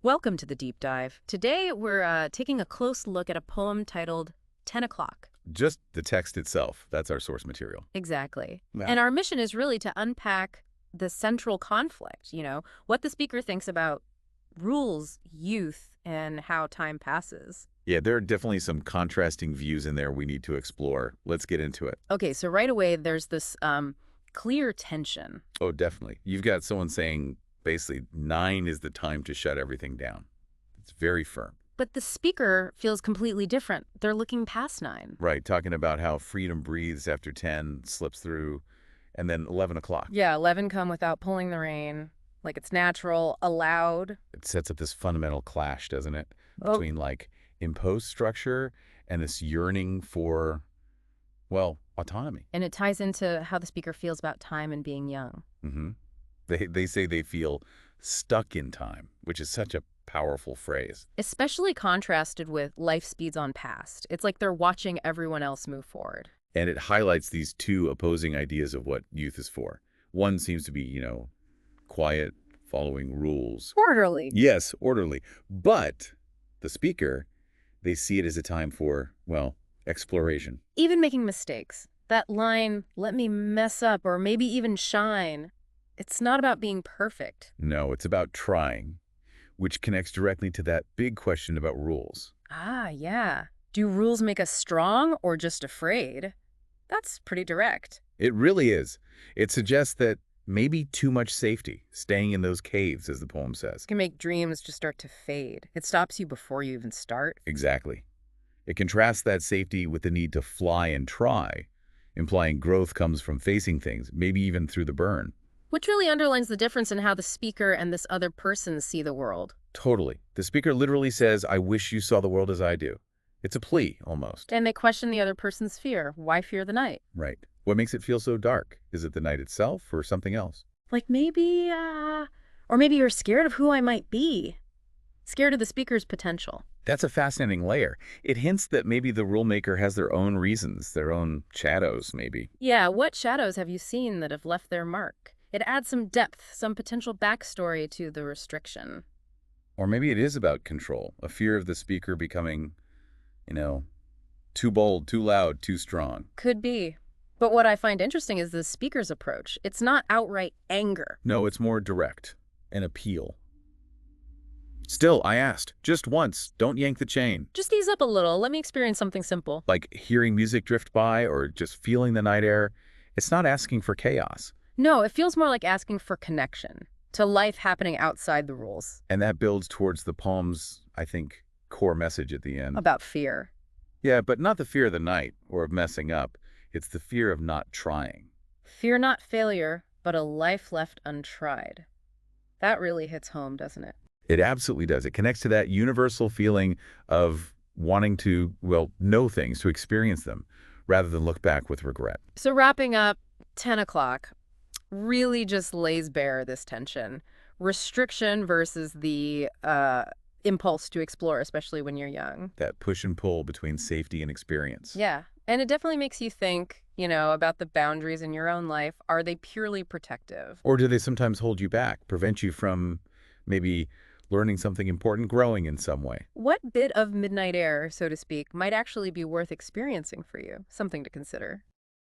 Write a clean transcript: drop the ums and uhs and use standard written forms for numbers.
Welcome to the deep dive. Today we're taking a close look at a poem titled 10 O'Clock. Just the text itself, that's our source material. Exactly. Yeah. And our mission is really to unpack the central conflict, what the speaker thinks about rules, youth, and how time passes. Yeah, there are definitely some contrasting views in there we need to explore. Let's get into it. Okay, so right away there's this clear tension. Oh, definitely. You've got someone saying basically 9 is the time to shut everything down. It's very firm. But the speaker feels completely different. They're looking past 9. Right, talking about how freedom breathes after 10, slips through, and then 11 o'clock. Yeah, 11 come without pulling the rein, like it's natural, allowed. It sets up this fundamental clash, doesn't it? Oh, Between like imposed structure and this yearning for, well, autonomy. and it ties into how the speaker feels about time and being young. hmm They say they feel stuck in time, which is such a powerful phrase. Especially contrasted with life speeds on past. It's like they're watching everyone else move forward. And it highlights these two opposing ideas of what youth is for. One seems to be, quiet, following rules. Orderly. Yes, orderly. But the speaker, they see it as a time for, well, exploration. Even making mistakes. That line, let me mess up or maybe even shine. It's not about being perfect. No, it's about trying, which connects directly to that big question about rules. Ah, yeah. Do rules make us strong or just afraid? That's pretty direct. It really is. It suggests that maybe too much safety, staying in those caves, as the poem says. It can make dreams just start to fade. It stops you before you even start. Exactly. It contrasts that safety with the need to fly and try, implying growth comes from facing things, maybe even through the burn. Which really underlines the difference in how the speaker and this other person see the world. Totally. The speaker literally says, I wish you saw the world as I do. It's a plea, almost. And they question the other person's fear. Why fear the night? Right. What makes it feel so dark? Is it the night itself or something else? Like maybe, or maybe you're scared of who I might be. Scared of the speaker's potential. That's a fascinating layer. It hints that maybe the rule maker has their own reasons, their own shadows, maybe. Yeah, what shadows have you seen that have left their mark? It adds some depth, some potential backstory to the restriction. Or maybe it is about control, a fear of the speaker becoming, too bold, too loud, too strong. Could be. But what I find interesting is the speaker's approach. It's not outright anger. No, it's more direct, an appeal. Still, I asked, just once, don't yank the chain. Just ease up a little. Let me experience something simple. Like hearing music drift by or just feeling the night air. It's not asking for chaos. No, it feels more like asking for connection to life happening outside the rules. And that builds towards the poem's, I think, core message at the end. About fear. Yeah, but not the fear of the night or of messing up. It's the fear of not trying. Fear not failure, but a life left untried. That really hits home, doesn't it? It absolutely does. It connects to that universal feeling of wanting to, well, know things, to experience them, rather than look back with regret. So wrapping up, 10 o'clock really just lays bare this tension. Restriction versus the impulse to explore, especially when you're young. That push and pull between safety and experience. Yeah. And it definitely makes you think, about the boundaries in your own life. Are they purely protective? Or do they sometimes hold you back, prevent you from maybe learning something important, growing in some way? What bit of midnight air, so to speak, might actually be worth experiencing for you? Something to consider.